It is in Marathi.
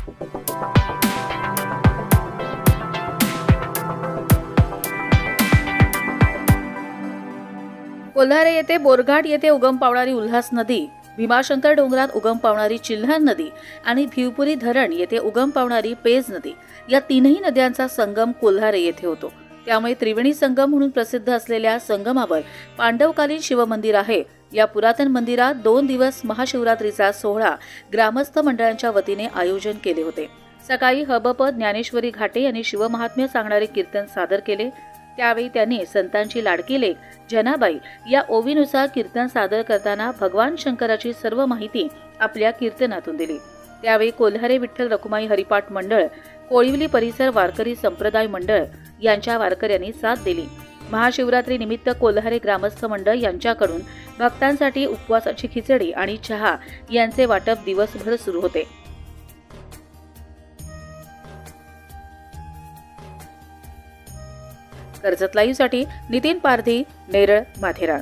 कोल्हारे येथे बोरघाट येथे उगम पावणारी उल्हास नदी, भीमाशंकर डोंगरात उगम पावणारी चिल्हार नदी आणि भिवपुरी धरण येथे उगम पावणारी पेज नदी या तीनही नद्यांचा संगम कोल्हारे येथे होतो। त्यामुळे त्रिवेणी संगम म्हणून प्रसिद्ध असलेल्या संगमावर पांडवकालीन शिवमंदिर आहे। या पुरातन मंदिरात 2 दिवस महाशिवरात्रीचा सोहळा ग्रामस्थ मंडळांच्या वतीने आयोजन केले होते। सकाळी हबप ज्ञानेश्वरी घाटे यांनी शिवमहात्म्य सांगणारे कीर्तन सादर केले। त्यावेळी त्यांनी संतांची लाडकी लेक जनाबाई या ओवीनुसार कीर्तन सादर करताना भगवान शंकराची सर्व माहिती आपल्या कीर्तनातून दिली। त्यावेळी कोल्हारे विठ्ठल रखुमाई हरिपाठ मंडळ, कोळिवली परिसर वारकरी संप्रदाय मंडळ यांच्या वारकऱ्यांनी साथ दिली। महाशिवरात्री निमित्त कोल्हारे ग्रामस्थ मंडळ यांच्याकडून भक्तांसाठी उपवासाची खिचडी आणि चहा यांचे वाटप दिवसभर सुरू होते। कर्जत लाईव्हसाठी नितीन पारधी, नेरळ, माथेरान।